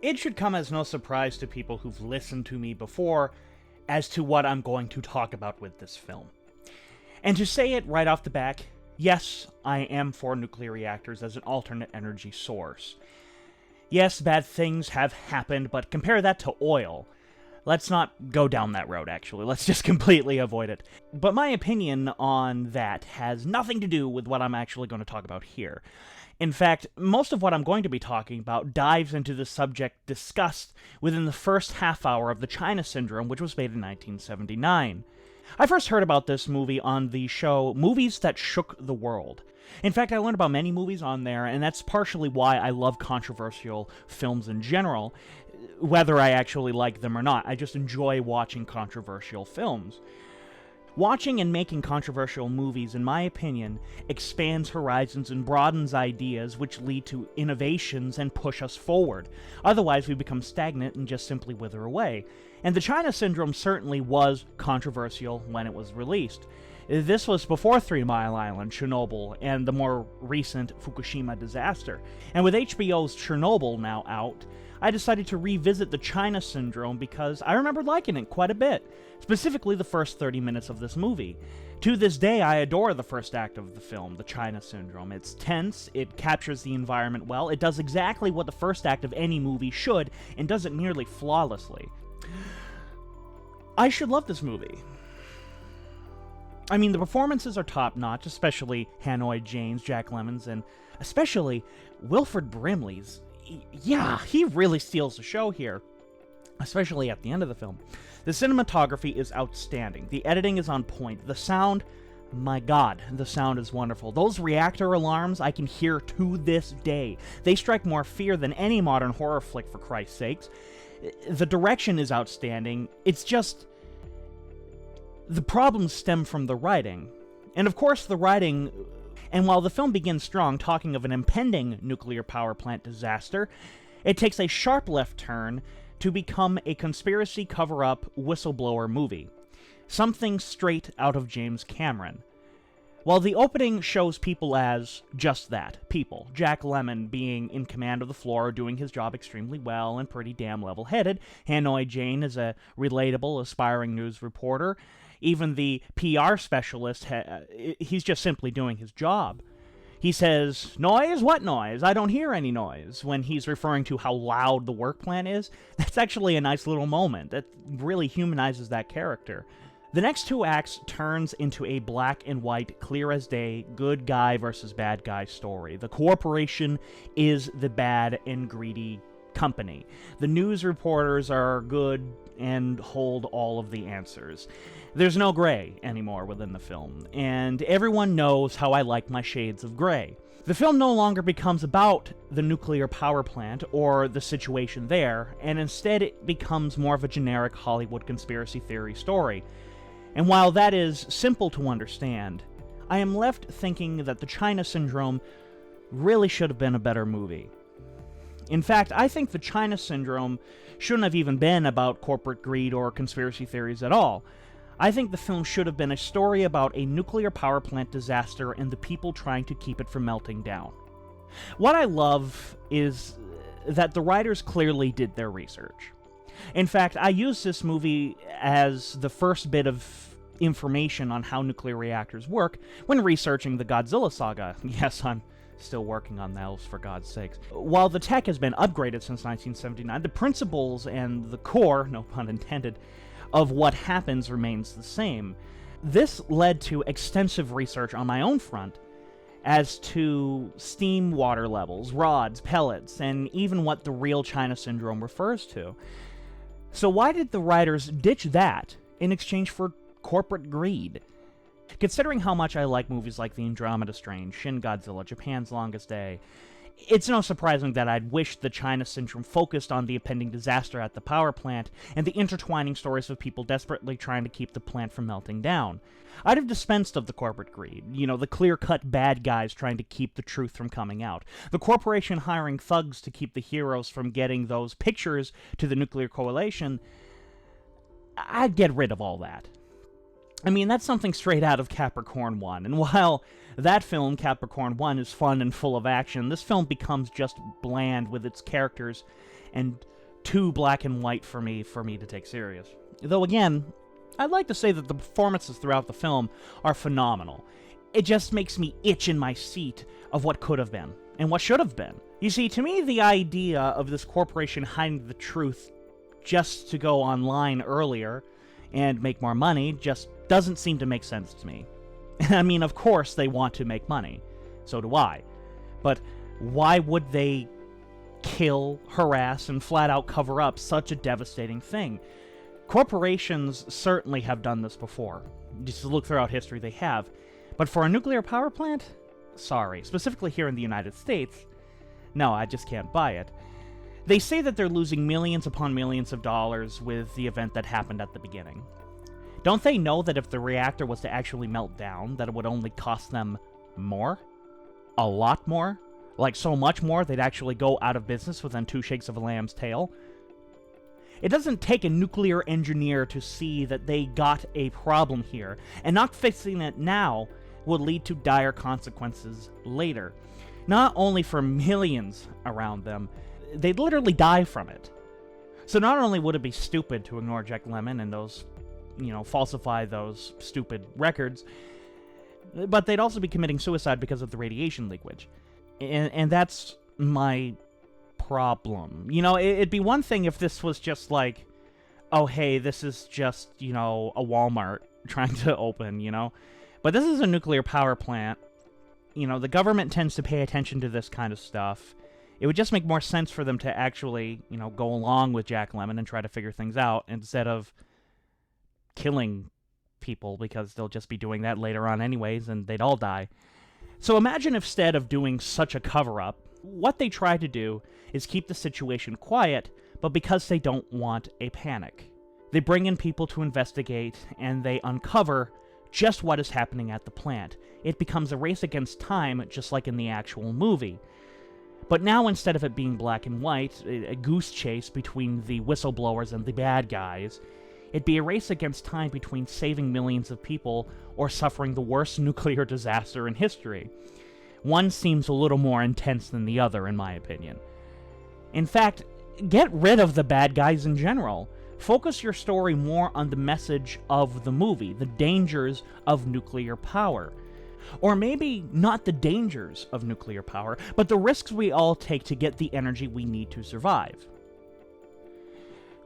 It should come as no surprise to people who've listened to me before as to what I'm going to talk about with this film. And to say it right off the bat, yes, I am for nuclear reactors as an alternate energy source. Yes, bad things have happened, but compare that to oil. Let's not go down that road, actually. Let's just completely avoid it. But my opinion on that has nothing to do with what I'm actually going to talk about here. In fact, most of what I'm going to be talking about dives into the subject discussed within the first half hour of The China Syndrome, which was made in 1979. I first heard about this movie on the show Movies That Shook the World. In fact, I learned about many movies on there, and that's partially why I love controversial films in general, whether I actually like them or not. I just enjoy watching controversial films. Watching and making controversial movies, in my opinion, expands horizons and broadens ideas which lead to innovations and push us forward. Otherwise, we become stagnant and just simply wither away. And The China Syndrome certainly was controversial when it was released. This was before 3 Mile Island, Chernobyl, and the more recent Fukushima disaster. And with HBO's Chernobyl now out, I decided to revisit The China Syndrome because I remember liking it quite a bit, specifically the first 30 minutes of this movie. To this day, I adore the first act of the film, The China Syndrome. It's tense, it captures the environment well, it does exactly what the first act of any movie should, and does it nearly flawlessly. I should love this movie. I mean, the performances are top-notch, especially Hanoi Jane's, Jack Lemmon's, and especially Wilford Brimley's. Yeah, he really steals the show here, especially at the end of the film. The cinematography is outstanding. The editing is on point. The sound, my god, the sound is wonderful. Those reactor alarms I can hear to this day. They strike more fear than any modern horror flick, for Christ's sakes. The direction is outstanding. It's just... the problems stem from the writing. And of course the writing... And while the film begins strong, talking of an impending nuclear power plant disaster, it takes a sharp left turn to become a conspiracy cover-up whistleblower movie. Something straight out of James Cameron. While the opening shows people as just that, people, Jack Lemmon being in command of the floor, doing his job extremely well and pretty damn level-headed, Hanoi Jane is a relatable, aspiring news reporter, even the PR specialist, he's just simply doing his job. He says, "Noise? What noise? I don't hear any noise," when he's referring to how loud the work plan is. That's actually a nice little moment. That really humanizes that character. The next 2 acts turns into a black and white, clear as day, good guy versus bad guy story. The corporation is the bad and greedy company. The news reporters are good and hold all of the answers. There's no gray anymore within the film, and everyone knows how I like my shades of gray. The film no longer becomes about the nuclear power plant or the situation there, and instead it becomes more of a generic Hollywood conspiracy theory story. And while that is simple to understand, I am left thinking that The China Syndrome really should have been a better movie. In fact, I think The China Syndrome shouldn't have even been about corporate greed or conspiracy theories at all. I think the film should have been a story about a nuclear power plant disaster and the people trying to keep it from melting down. What I love is that the writers clearly did their research. In fact, I used this movie as the first bit of information on how nuclear reactors work when researching the Godzilla saga. Yes, I'm still working on those, for God's sakes. While the tech has been upgraded since 1979, the principles and the core, no pun intended, of what happens remains the same. This led to extensive research on my own front as to steam water levels, rods, pellets, and even what the real China Syndrome refers to. So why did the writers ditch that in exchange for corporate greed? Considering how much I like movies like The Andromeda Strain, Shin Godzilla, Japan's Longest Day, it's no surprising that I'd wish The China Syndrome focused on the impending disaster at the power plant and the intertwining stories of people desperately trying to keep the plant from melting down. I'd have dispensed of the corporate greed, the clear-cut bad guys trying to keep the truth from coming out, the corporation hiring thugs to keep the heroes from getting those pictures to the nuclear coalition. I'd get rid of all that. I mean, that's something straight out of Capricorn 1, and while that film, Capricorn 1, is fun and full of action, this film becomes just bland with its characters and too black and white for me to take serious. Though again, I'd like to say that the performances throughout the film are phenomenal. It just makes me itch in my seat of what could have been, and what should have been. You see, to me, the idea of this corporation hiding the truth just to go online earlier and make more money just doesn't seem to make sense to me. I mean, of course they want to make money. So do I. But why would they kill, harass, and flat out cover up such a devastating thing? Corporations certainly have done this before. Just to look throughout history, they have. But for a nuclear power plant? Sorry. Specifically here in the United States? No, I just can't buy it. They say that they're losing millions upon millions of dollars with the event that happened at the beginning. Don't they know that if the reactor was to actually melt down, that it would only cost them more? A lot more? Like so much more they'd actually go out of business within 2 shakes of a lamb's tail? It doesn't take a nuclear engineer to see that they got a problem here, and not fixing it now would lead to dire consequences later. Not only for millions around them, they'd literally die from it. So not only would it be stupid to ignore Jack Lemmon and those, falsify those stupid records, but they'd also be committing suicide because of the radiation leakage. And that's my problem. It'd be one thing if this was just like, oh, hey, this is just, a Walmart trying to open, But this is a nuclear power plant. The government tends to pay attention to this kind of stuff. It would just make more sense for them to actually, go along with Jack Lemmon and try to figure things out instead of killing people, because they'll just be doing that later on anyways, and they'd all die. So imagine if instead of doing such a cover-up, what they try to do is keep the situation quiet, but because they don't want a panic. They bring in people to investigate, and they uncover just what is happening at the plant. It becomes a race against time, just like in the actual movie. But now, instead of it being black and white, a goose chase between the whistleblowers and the bad guys, it'd be a race against time between saving millions of people or suffering the worst nuclear disaster in history. One seems a little more intense than the other, in my opinion. In fact, get rid of the bad guys in general. Focus your story more on the message of the movie, the dangers of nuclear power. Or maybe not the dangers of nuclear power, but the risks we all take to get the energy we need to survive.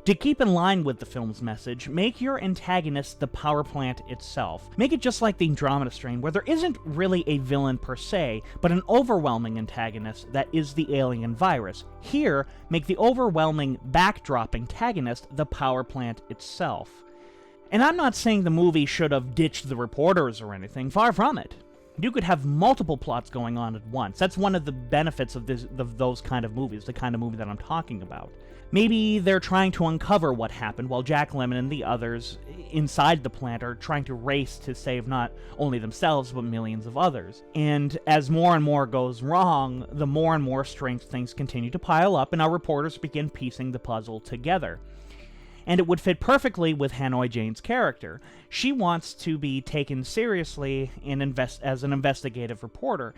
To keep in line with the film's message, make your antagonist the power plant itself. Make it just like the Andromeda Strain, where there isn't really a villain per se, but an overwhelming antagonist that is the alien virus. Here, make the overwhelming backdrop antagonist the power plant itself. And I'm not saying the movie should have ditched the reporters or anything, far from it. You could have multiple plots going on at once. That's one of the benefits of those kind of movies, the kind of movie that I'm talking about. Maybe they're trying to uncover what happened while Jack Lemmon and the others inside the plant are trying to race to save not only themselves, but millions of others. And as more and more goes wrong, the more and more strange things continue to pile up, and our reporters begin piecing the puzzle together. And it would fit perfectly with Hanoi Jane's character. She wants to be taken seriously and as an investigative reporter.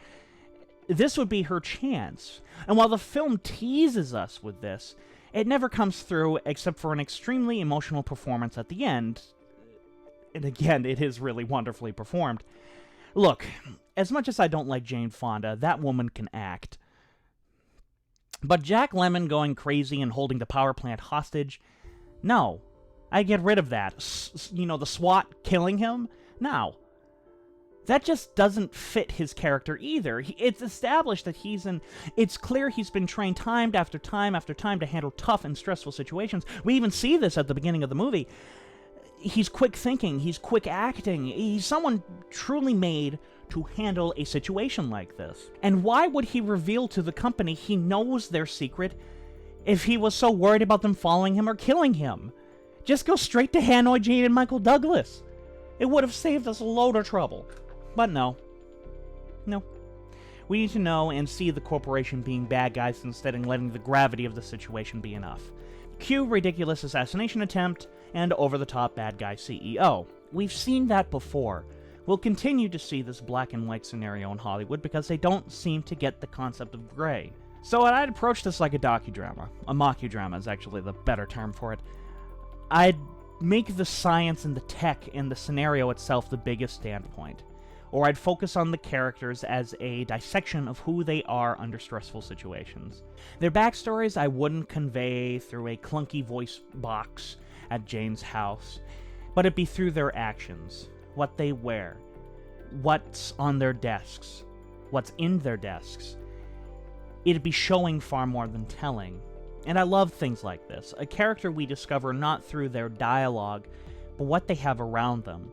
This would be her chance. And while the film teases us with this, it never comes through except for an extremely emotional performance at the end. And again, it is really wonderfully performed. Look, as much as I don't like Jane Fonda, that woman can act. But Jack Lemmon going crazy and holding the power plant hostage? No. I get rid of that. The SWAT killing him? No. That just doesn't fit his character either. It's established that it's clear he's been trained time after time after time to handle tough and stressful situations. We even see this at the beginning of the movie. He's quick thinking, he's quick acting, he's someone truly made to handle a situation like this. And why would he reveal to the company he knows their secret if he was so worried about them following him or killing him? Just go straight to Hanoi Jane and Michael Douglas. It would have saved us a load of trouble. But no. We need to know and see the corporation being bad guys instead of letting the gravity of the situation be enough. Cue ridiculous assassination attempt and over-the-top bad guy CEO. We've seen that before. We'll continue to see this black and white scenario in Hollywood because they don't seem to get the concept of gray. So I'd approach this like a docudrama. A mockudrama is actually the better term for it. I'd make the science and the tech and the scenario itself the biggest standpoint. Or I'd focus on the characters as a dissection of who they are under stressful situations. Their backstories I wouldn't convey through a clunky voice box at Jane's house, but it'd be through their actions, what they wear, what's on their desks, what's in their desks. It'd be showing far more than telling. And I love things like this. A character we discover not through their dialogue, but what they have around them.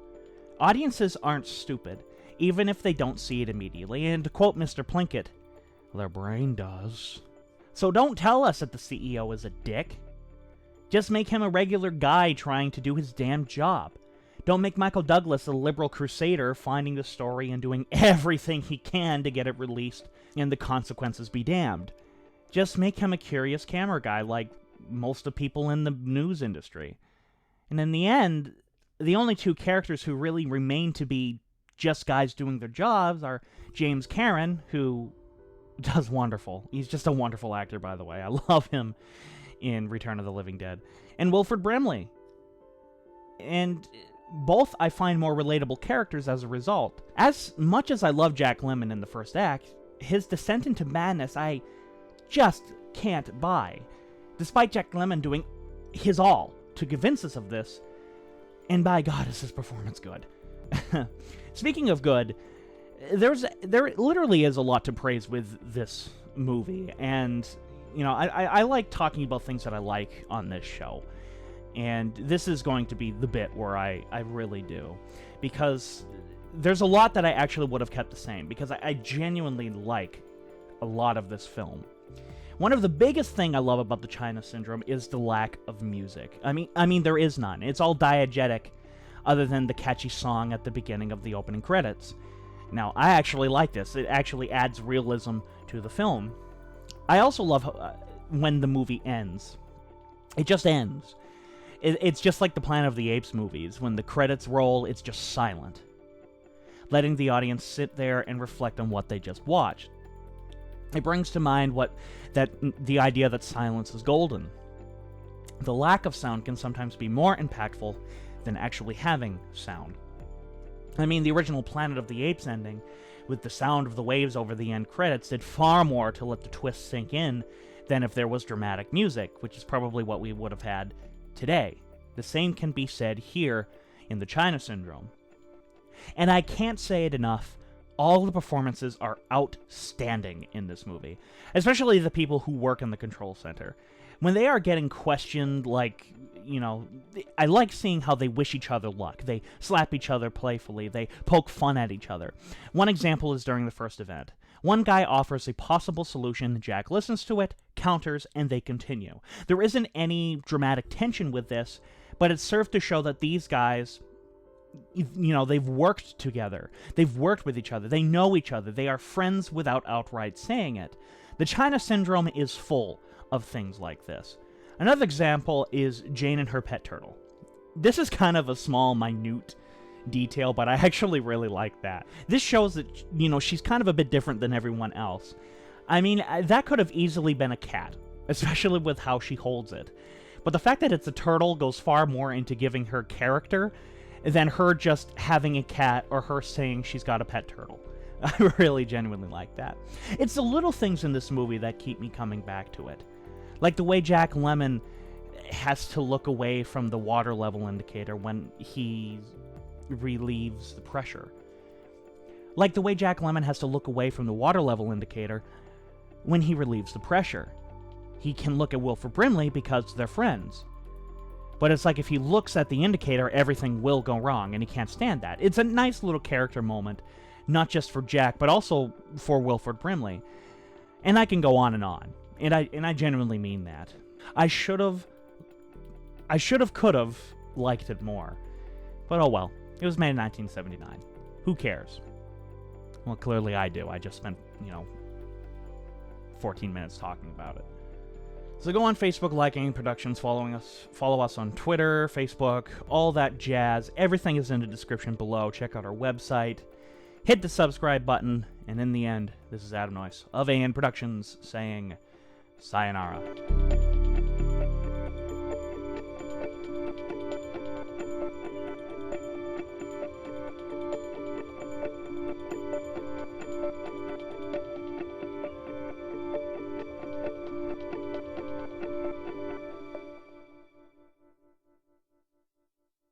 Audiences aren't stupid, even if they don't see it immediately, and to quote Mr. Plinkett, their brain does. So don't tell us that the CEO is a dick. Just make him a regular guy trying to do his damn job. Don't make Michael Douglas a liberal crusader finding the story and doing everything he can to get it released and the consequences be damned. Just make him a curious camera guy like most of people in the news industry. And in the end, the only two characters who really remain to be just guys doing their jobs are James Cameron, who does wonderful. He's just a wonderful actor, by the way. I love him in Return of the Living Dead. And Wilford Brimley. And both I find more relatable characters as a result. As much as I love Jack Lemmon in the first act, his descent into madness I just can't buy. Despite Jack Lemmon doing his all to convince us of this, and by God is his performance good. Speaking of good, there literally is a lot to praise with this movie, and I like talking about things that I like on this show. And this is going to be the bit where I really do. Because there's a lot that I actually would have kept the same. Because I genuinely like a lot of this film. One of the biggest thing I love about the China Syndrome is the lack of music. I mean there is none. It's all diegetic, other than the catchy song at the beginning of the opening credits. Now, I actually like this. It actually adds realism to the film. I also love when the movie ends. It just ends. It's just like the Planet of the Apes movies. When the credits roll, it's just silent, letting the audience sit there and reflect on what they just watched. It brings to mind the idea that silence is golden. The lack of sound can sometimes be more impactful than actually having sound. I mean, the original Planet of the Apes ending, with the sound of the waves over the end credits, did far more to let the twist sink in than if there was dramatic music, which is probably what we would have had today. The same can be said here in the China Syndrome. And I can't say it enough, all the performances are outstanding in this movie, especially the people who work in the control center. When they are getting questioned, I like seeing how they wish each other luck. They slap each other playfully. They poke fun at each other. One example is during the first event. One guy offers a possible solution, Jack listens to it, counters, and they continue. There isn't any dramatic tension with this, but it served to show that these guys, they've worked together. They've worked with each other. They know each other. They are friends without outright saying it. The China Syndrome is full of things like this. Another example is Jane and her pet turtle. This is kind of a small, minute detail, but I actually really like that. This shows that, she's kind of a bit different than everyone else. I mean, that could have easily been a cat, especially with how she holds it. But the fact that it's a turtle goes far more into giving her character than her just having a cat or her saying she's got a pet turtle. I really genuinely like that. It's the little things in this movie that keep me coming back to it. Like the way Jack Lemmon has to look away from the water level indicator when he relieves the pressure. Like the way Jack Lemmon has to look away from the water level indicator when he relieves the pressure. He can look at Wilford Brimley because they're friends. But it's like if he looks at the indicator, everything will go wrong, and he can't stand that. It's a nice little character moment, not just for Jack, but also for Wilford Brimley. And I can go on. And I genuinely mean that. I should have, could have liked it more. But oh well. It was made in 1979. Who cares? Well, clearly I do. I just spent, 14 minutes talking about it. So go on Facebook, like AIM Productions, follow us on Twitter, Facebook, all that jazz. Everything is in the description below. Check out our website. Hit the subscribe button. And in the end, this is Adam Noyce of AIM Productions saying... Sayonara.